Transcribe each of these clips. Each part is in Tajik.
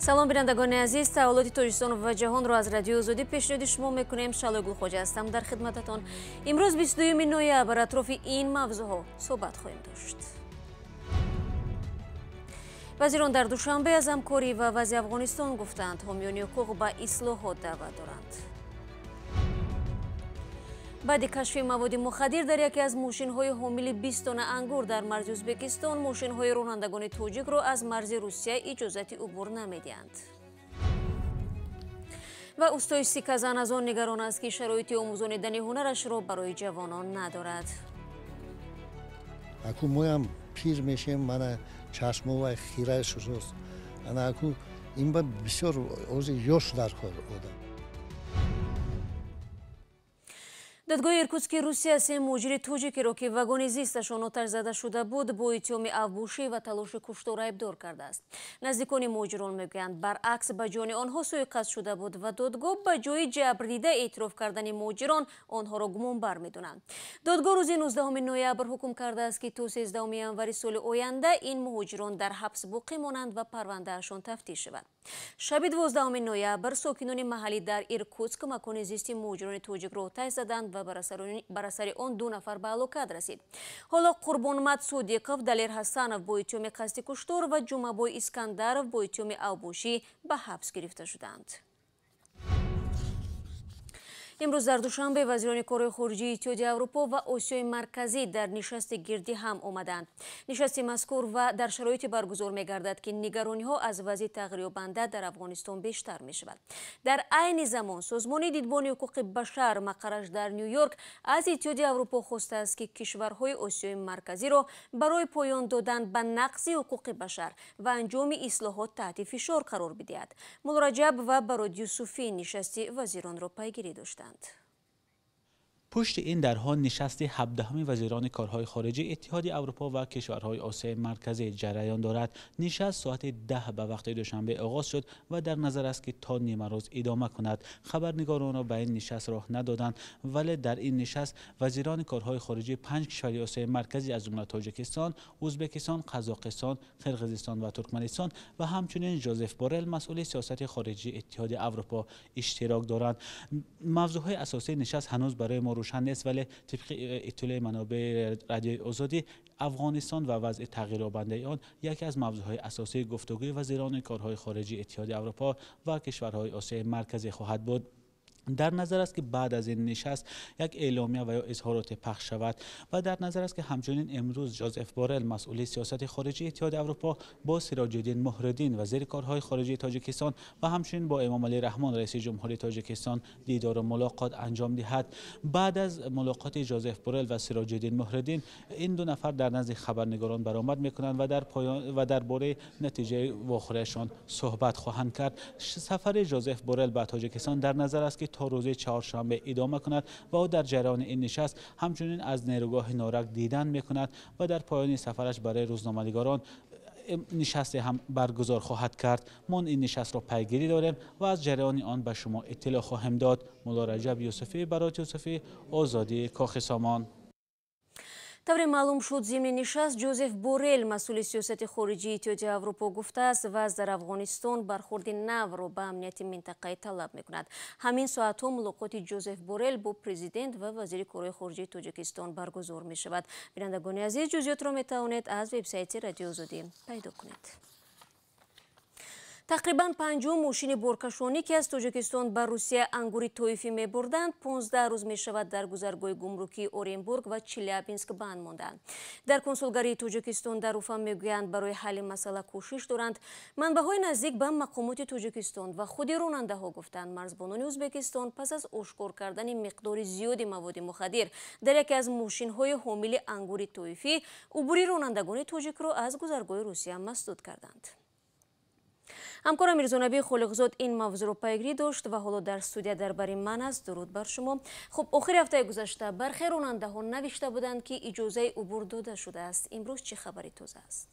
салом бинандагони азиз, таҳволоти Тоҷикистон ва ҷаҳонро аз радиои Озодӣ пешниҳоди шумо мекунем. Шалои Гулхоҷа ҳастам дар хидмататон. Имрӯз 22 ноябр атрофи ин мавзӯъҳо суҳбат хоҳем дошт. вазирон дар Душанбе аз ҳамкорӣ ва вазъи Афғонистон гуфтанд, ҳомиёни ҳуқуқ ба ислоҳот даъват доранд. баъди кашфи маводи мухаддир дар яке аз мошинҳои ҳомили 20 тонна ангур дар марзи Ӯзбекистон, мошинҳои ронандагони тоҷикро аз марзи Русия иҷозати убур намедиҳанд. ва устои Сиказан аз он нигарон аст, ки шароити омӯзонидани ҳунарашро барои ҷавонон надорад. аку моям пир мешем, мана чашмова хира шусос. Ана аку ин ба бисёр ози ёш дар кор одам. додгоҳи Иркутски Русия се муҳоҷири тоҷикро, ки вагони зисташон оташ зада шуда буд, бо иттиҳоми авбушӣ ва талоши куштор айбдор кардааст. наздикони муҳоҷирон мегӯянд, баръакс ба ҷони онҳо суиқасд шуда буд ва додгоҳ ба ҷои ҷабрдида эътироф кардани муҳоҷирон онҳоро гумонбар медонанд. додгоҳ рӯзи 19 ноябр ҳукм кардааст, ки то 13 январи соли оянда ин муҳоҷирон дар ҳабс боқӣ монанд ва парвандаашон тафтиш шавад. шаби 12 ноябр сокинони маҳаллӣ дар Иркутск макони зисти муҳоҷирони тоҷикро оташ заданд ва бар асари он 2 нафар ба ҳалокат расид. ҳоло Қурбонмат Содиқов, Далер Ҳасанов бо иттиҳоми қасди куштор ва Ҷумабой Искандаров бо иттиҳоми авбушӣ ба ҳабс гирифта шуданд. имрӯз дар Душанбе вазирони корҳои хориҷии Иттиҳоди Аврупо ва Осиёи Марказӣ дар нишасти гирдӣ ҳам омаданд. нишасти мазкур ва дар шароити баргузор мегардад, ки нигарониҳо аз вазъи тағйирёбанда дар Афғонистон бештар мешавад. дар айни замон созмони дидбони ҳуқуқи башар мақараш дар Нью-Йорк аз Иттиҳоди Аврупо хостааст, ки кишварҳои Осиёи Марказиро барои поён додан ба нақзи ҳуқуқи башар ва анҷоми ислоҳот таҳти фишор қарор бидиҳад. Мулло Раҷаб ва Бароди Юсуфӣ нишасти вазиронро пайгирӣ доштанд. پشت این درها نشست 17 وزیران کارهای خارجی اتحادیه اروپا و کشورهای آسیای مرکزی جریان دارد. نشست ساعت 10 به وقت دوشنبه آغاز شد و در نظر است که تا نیمه روز ادامه کند. خبرنگاران را به این نشست راه ندادند، ولی در این نشست وزیران کارهای خارجی 5 کشور آسیای مرکزی از جمله تاجیکستان، ازبکستان، قزاقستان، قرقیزستان و ترکمنستان و همچنین جوزف بورل مسئول سیاست خارجی اتحادیه اروپا اشتراک دارند. موضوعهای اساسی نشست هنوز برای ما روشن نیست، ولی طبق اطلاع منابع رادیوی آزادی افغانستان و وضع تغییرآورده آن یکی از موضوعهای اساسی گفتگوی وزیران کارهای خارجی اتحادیه اروپا و کشورهای آسیای مرکزی خواهد بود. در نظر است که بعد از این نشست یک اعلامیه و یا اظهارات پخش شود و در نظر است که همچنین امروز جوزف بورل مسئول سیاست خارجی اتحادیه اروپا با سراج الدین محردین وزیر کارهای خارجی تاجیکستان و همچنین با امام علی رحمان رئیس جمهوری تاجیکستان دیدار و ملاقات انجام دهد. بعد از ملاقات جوزف بورل و سراج الدین محردین این دو نفر در نزد خبرنگاران برآمد میکنند و در پایان و درباره نتیجه واخرهشان صحبت خواهند کرد. سفر جوزف بورل به تاجیکستان در نظر است که تا روز چهارشنبه ادامه کند و او در جریان این نشست همچنین از نیروگاه نارک دیدن میکند و در پایان سفرش برای روزنامه‌نگاران نشست هم برگزار خواهد کرد. ما این نشست را پیگیری داریم و از جریان آن به شما اطلاع خواهیم داد. مولو رجب یوسفی، برای یوسفی، آزادی کاخ سامان. тавре маълум шуд зимни нишаст ҷозеф борел масъули сиёсати хориҷии иттиҳоди Аврупо гуфтааст, ваз дар Афғонистон бархурди навро ба амнияти минтақаӣ талаб мекунад. ҳамин соатҳо мулоқоти ҷозеф борел бо президент ва вазири корҳои хориҷии Тоҷикистон баргузор мешавад. бинандагони азиз, ҷузъиётро метавонед аз вебсайти радиои Озодӣ пайдо кунед. тақрибан 50 мошини боркашонӣ ки аз Тоҷикистон ба Русия ангури тоифӣ мебурданд, 15 рӯз мешавад дар гузаргоҳи гумрукии Оренбург ва Челябинск банд монданд. дар консулгарии Тоҷикистон дар Уфа мегӯянд барои ҳалли масъала кӯшиш доранд. манбаъҳои наздик ба мақомоти Тоҷикистон ва худи ронандаҳо гуфтанд, марзбонони Ӯзбекистон пас аз ошкор кардани миқдори зиёди маводи мухаддир дар яке аз мошинҳои ҳомили ангури тоифӣ убури ронандагони тоҷикро аз гузаргоҳи Русия масдуд карданд. ҳамкорам Мирзонабии Холиқзод ин мавзӯъро пайгирӣ дошт ва ҳоло дар студия дар бари ман аст. дуруд бар шумо. хуб, охири ҳафтаи гузашта бархе ронандаҳо навишта буданд, ки иҷозаи убур дода шудааст. имрӯз чӣ хабари тоза аст?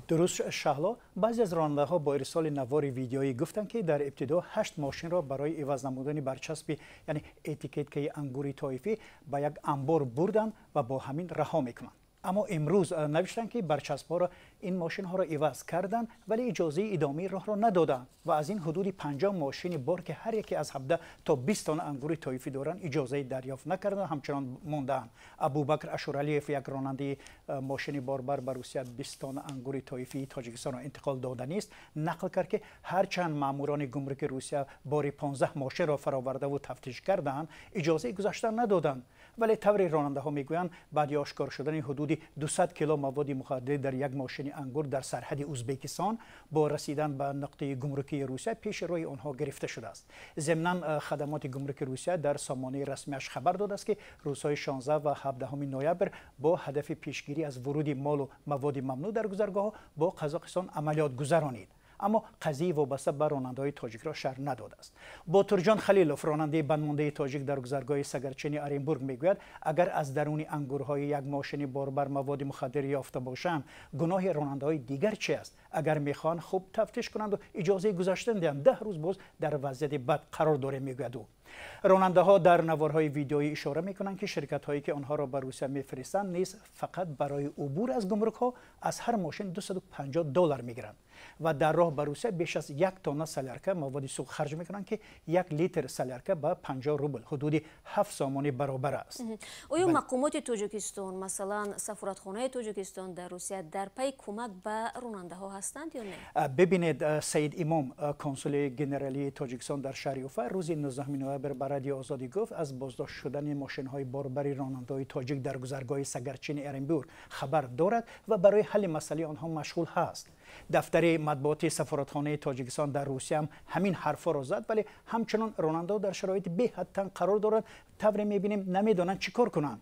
дуруст шаҳло, баъзе аз ронандаҳо бо ирсоли навори видеоӣ гуфтанд, ки дар ибтидо 8 мошинро барои иваз намудани барчаспи, яъне этикеткаи ангури тоифӣ ба як амбор бурданд ва бо ҳамин раҳо мекунанд. اما امروز نوشتن که برچسب‌ها را این ماشین ها را عوض کردن ولی اجازه ادامه راه را ندادن و از این حدود 50 ماشین بار که هر یکی از 17 تا 20 تن انگور طایفی دارن اجازه دریافت نکردن، همچنان موندن. ابوبکر اشورالیف یک راننده ماشین باربر به روسیه 20 تن انگور طایفی تاجیکستان را انتقال دادنی است نقل کرد که هرچند ماموران گمرک روسیه بار 15 ماشین را فراورده و تفتیش کردند اجازه گذاشتن ندادند. ولی طوری راننده ها میگویند بعد آشکار شدن حدود 200 کیلو مواد مخدر در یک ماشین انگور در سرحد ازبکستان با رسیدن به نقطه گمرکی روسیه پیش روی آنها گرفته شده است. ضمناً خدمات گمرک روسیه در سامانه رسمیش خبر داده است که روزهای 16 و 17 نوامبر با هدف پیشگیری از ورود مال و مواد ممنوع در گذرگاه با قزاقستان عملیات گذرانید. اما قضیه وابسته به راننده‌های تاجیک را شرح نداده است. باتورجان خلیلوف راننده بنمانده تاجیک در گذرگاه سگرچینی ارنبورگ میگوید اگر از درون انگورهای یک ماشین باربر مواد مخدر یافته باشند گناه راننده‌های دیگر چی است؟ اگر میخوان خوب تفتیش کنند و اجازه گذاشتن دهند 10 روز باز در وضعیت بد قرار داره میگوید او. راننده ها در نوارهای ویدیویی اشاره میکنند که شرکت هایی که آنها را به روسیه میفرستند نیز فقط برای عبور از گمرک ها از هر ماشین $250 میگیرند و در راه به روسیه بیش از 1 تن سلیارکه مواد سوخت خرج میکنند که 1 لیتر سلیارکه به 50 روبل حدود 7 سامانی برابر است. آیا مقامات تاجیکستان مثلا سفارتخانه تاجیکستان در روسیه در پی کمک به راننده ها هستند یا نه؟ ببینید سید امام کنسول ژنرالی تاجیکستان در شهر اوفا روز 19 نوامبر به رادیو آزادی گفت از بازداشت شدن ماشین‌های باربری راننده‌های تاجیک در گذرگاه سگرچین ارنبورگ خبر دارد و برای حل مسئله آنها مشغول است. دفتر مطبوعاتی سفارتخانه تاجیکستان در روسیه هم همین حرفا را زد ولی همچنان راننده‌ها در شرایط بی‌حد تنگ قرار دارند. طوری می‌بینیم نمی‌دانند چیکار کنند.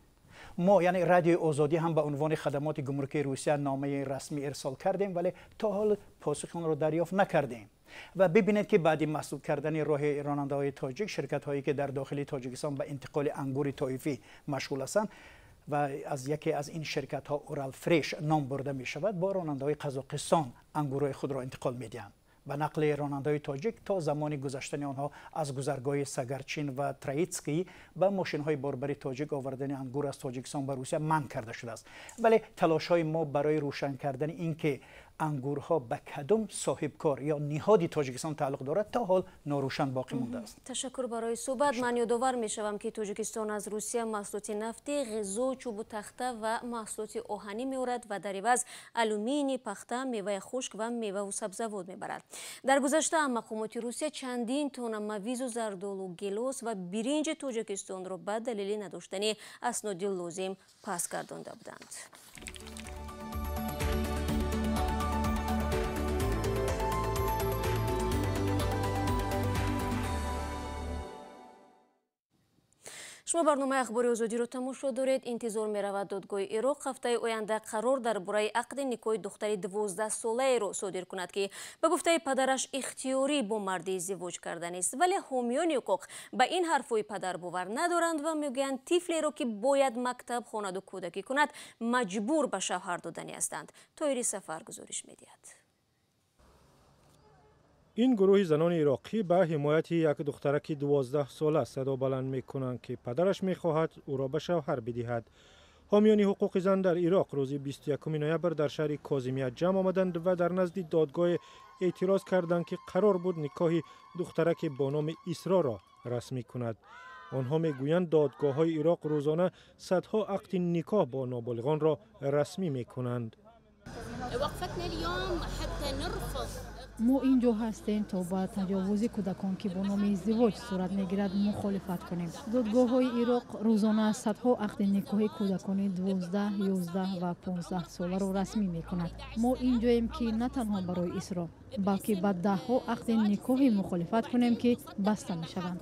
ما یعنی رادیو آزادی هم به عنوان خدمات گمرکی روسیه نامه رسمی ارسال کردیم ولی تا حال پاسخ آن را دریافت نکردیم. و ببینید که بعد مسدود کردن راه راننده‌های تاجیک شرکت هایی که در داخل تاجیکستان به انتقال انگور طایفی مشغول هستند و از یکی از این شرکت ها اورال فریش نام برده می شود با راننده‌های قزاقستان انگورهای خود را انتقال می دهند. به نقل راننده‌های تاجیک تا زمان گذشتن آنها از گذرگاه سگرچین و ترایتسکی به ماشین‌های باربری تاجیک آوردن انگور از تاجیکستان به روسیه منع کرده شده است. ولی تلاش‌های ما برای روشن کردن اینکه انگورها به کدام صاحبکار یا نهادی تاجیکستان تعلق دارد تا حال ناروشن باقی مانده است. تشکر برای صحبت. من یادآور می‌شوم که تاجیکستان از روسیه محصولات نفتی، غذا، چوب و تخته و محصولات آهنی می‌آورد و در عوض آلومینی، پخته، میوه خشک و میوه و سبزیجات می‌برد. در گذشته مقامات روسیه چندین تن مویز و زردآلو، گیلاس و برنج تاجیکستان را به دلیل نداشتن اسناد لازم پس گردانده بودند. شما برنامه اخبار آزادی رو تماشا دارید. انتظار می رود دادگاه عراق هفته آینده قرار درباره عقد نکاح دختری 12 ساله را صادر کند که به گفته پدرش اختیاری با مردی ازدواج کردن است. ولی حامیان حقوق به این حرفهای پدر باور ندارند و میگویند طفلی را که باید مکتب خواند و کودکی کند مجبور به شوهر دادنی هستند. طاهری سفر گزارش می‌دهد. این گروه زنان عراقی به حمایت یک دخترک 12 ساله صدا بلند می‌کنند که پدرش می‌خواهد او را به شوهر بدهد. حامیان حقوق زن در عراق روز 21 نوامبر در شهر کاظمیه جمع آمدند و در نزد دادگاه اعتراض کردند که قرار بود نکاح دخترک با نام اسرا را رسمی کند. آنها میگویند دادگاه‌های عراق روزانه صدها عقد نکاح با نابالغان را رسمی می‌کنند. ما اینجا هستیم تا با تجاوز کودکان که با نام ازدواج صورت میگیرد مخالفت کنیم. دادگاه‌های عراق روزانه صدها عقد نکاح کودکان 12, 11 و 15 ساله را رسمی میکند. ما اینجاییم که نه تنها برای اسرا بلکه با ده‌ها عقد نکاح مخالفت کنیم که بسته میشوند.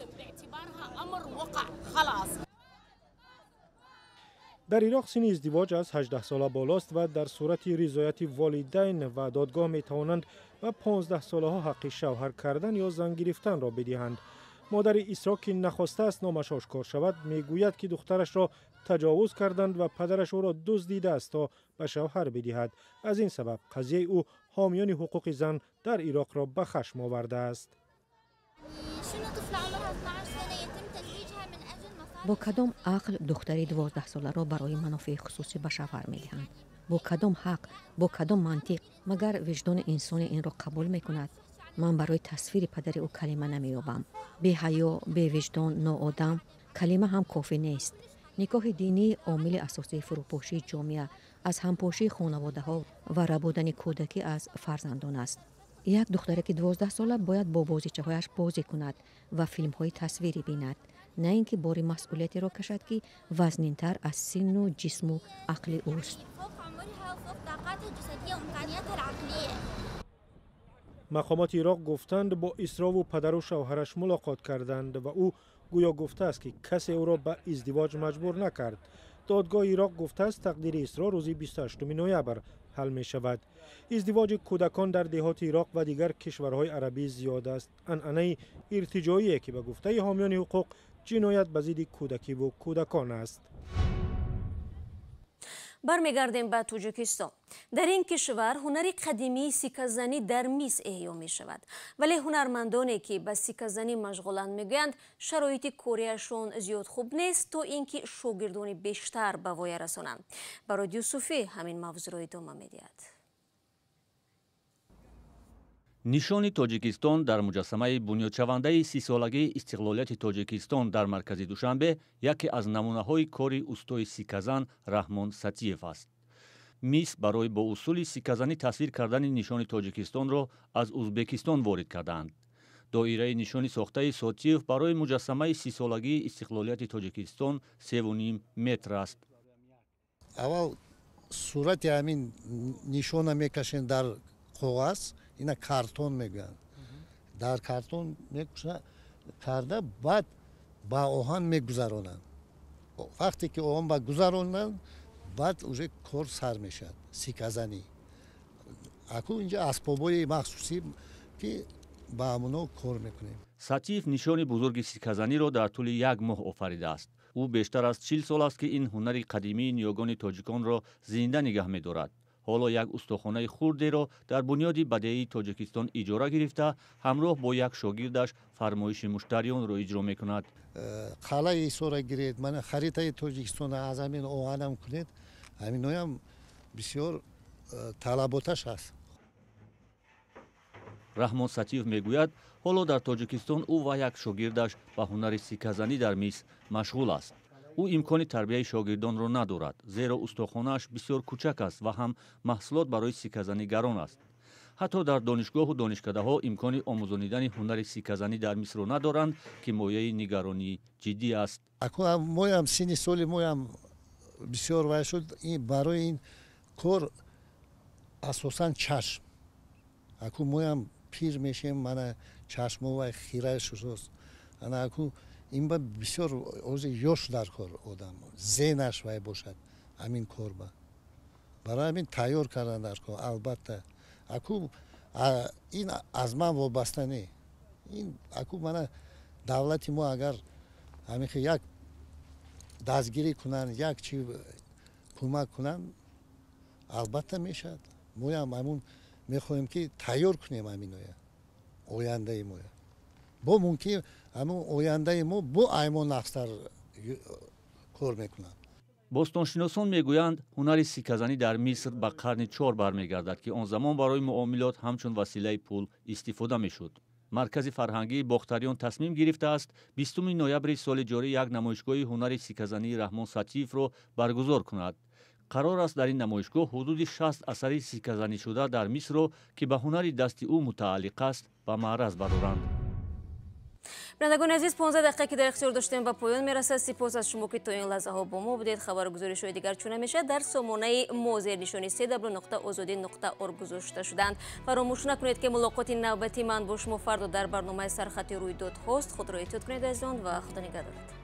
در عراق سن ازدواج از 18 ساله بالاست و در صورت رضایت والدین و دادگاه می توانند و 15 ساله ها حق شوهر کردن یا زن گرفتن را بدهند. مادر اسرا که نخواسته است نامش آشکار شود میگوید که دخترش را تجاوز کردند و پدرش او را دزدیده است تا به شوهر بدهد. از این سبب قضیه او حامیان حقوق زن در عراق را به خشم آورده است. با کدام عقل دختری 12 ساله را برای منافع خصوصی به شوهر می‌دهند؟ با کدام حق، با کدام منطق؟ مگر وجدان انسان این را قبول می‌کند؟ من برای تصویر پدر او کلمه نمی‌یابم. بی حیا، بی وجدان، ناآدم، کلمه هم کافی نیست. نکاح دینی عامل اساسی فروپاشی جامعه از همپاشی خانواده‌ها و ربودن کودکی از فرزندان است. یک دختری که 12 ساله باید با بازیچه‌هایش بازی کند و فیلم‌های تصویری بیند، نه اینکه بار مسئولیتی را کشد که وزنین‌تر از سن و جسم و عقل اوست. مقامات عراق گفتند با اسرا و پدر و شوهرش ملاقات کردند و او گویا گفته است که کسی او را به ازدواج مجبور نکرد. دادگاه عراق گفته است تقدیر اسرا روز 28 نوامبر حل می شود. ازدواج کودکان در دهات عراق و دیگر کشورهای عربی زیاد است. عنعنه ارتجاعی که به گفته حامیان حقوق جنایت به ضد کودکی و کودکان است. برمیگردیم به تاجیکستان. در این کشور هنر قدیمی سیکه‌زنی در میز احیا می شود، ولی هنرمندانی که به سیکه‌زنی مشغولند میگویند شرایط کاریشان زیاد خوب نیست تا اینکه شاگردان بیشتر به وای رسانند. برای یوسفی همین موضوع را ادامه می‌دهد. нишони тоҷикистон дар муҷассамаи бунёдшавандаи 30-солагии истиқлолияти тоҷикистон дар маркази Душанбе яке аз намунаҳои кори устои сиказан Раҳмон Сатиев аст. мис барои бо усули сиказанӣ тасвир кардани нишони тоҷикистонро аз узбекистон ворид кардаанд. доираи нишони сохтаи Сатиев барои муҷассамаи 30-солагии истиқлолияти тоҷикистон 3.5 метр аст. аввал сурати ҳамин нишона мекашем дар коғаз, اینا کارتون میگن. در کارتون میکشن کرده بعد با آهن میگذارونن. وقتی که آهن با گذارونن بعد уже کار سر میشد. سیکه‌زنی. اكو اینجا اسبابای مخصوصی که با همونو کار میکنیم. Сатиев нишони бузурги сиказаниро дар тӯли 1 моҳ офаридааст. ӯ бештар аз 40 сол аст ки ин ҳунари қадимии ниёгони тоҷиконро зинда нигоҳ медорад. ҳоло як устухонаи хурдеро дар бунёди бадеии Тоҷикистон иҷора гирифта, ҳамроҳ бо як шогирдаш фармоиши муштариёнро иҷро мекунад. қалаи исора гиред, мана харитаи Тоҷикистон аз ҳамин оҳанам кунед, ҳаминоям бисёр талаботаш аст. Раҳмон Сатиев мегӯяд, ҳоло дар Тоҷикистон ӯ ва як шогирдаш ба ҳунари сиказанӣ дар мис машғул аст. ӯ имкони тарбияи шогирдонро надорад, зеро устухонааш бисёр кӯчак аст ва ҳам маҳсулот барои сиказанӣ гарон аст. ҳатто дар донишгоҳу донишкадаҳо имкони омӯзонидани ҳунари сиказанӣ дар мисрро надоранд, ки мояи нигаронии ҷиддӣ аст. моям синни соли моям бисёр вай шуд. барои ин кор асосан чашм. аку моям пир мешем, мана чашмовай хира шудост. ана аку این با بسیار اوز یوش در کار آدم ذهنش وای باشد همین کار با برای همین تیار کردن در کار. البته اکو این از من وابسته نه. این اکو من دولتی ما اگر همین یک دستگیری کنن یک چی کمک کنن البته میشد. ما هم همون میخوایم که تیار کنیم همین آینده ما. با ممکن همون آینده ما با ایمان نقصر کار میکنن. бостоншиносон мегӯянд ҳунари сиказанӣ дар миср ба қарни 4 бармегардад, ки он замон барои муомилот ҳамчун василаи пул истифода мешуд. маркази фарҳангии бохтариён тасмим гирифтааст 20 ноябри соли ҷорӣ як намоишгоҳи ҳунари сиказании Раҳмон Сатиевро баргузор кунад. қарор аст дар ин намоишгоҳ ҳудуди 60 асари сиказанишуда дар мисрро, ки ба ҳунари дасти ӯ мутааллиқ аст, ба маъраз бароранд. بینندگان عزیز 15 دقیقه که در اختیار داشتیم به پایان میرسد. سپاس از شما که تا این لحظه ها با ما بودید. خبر گزارش های دیگر چونه میشه در سامانه ما زیر نشانی www.ozodi.org گذاشته شدند. فراموش نکنید که ملاقات نوبتی من با شما فردا در برنامه سرخط رویداد هست. خود را احتیاط کنید عزیزان و خدا نگهدارت.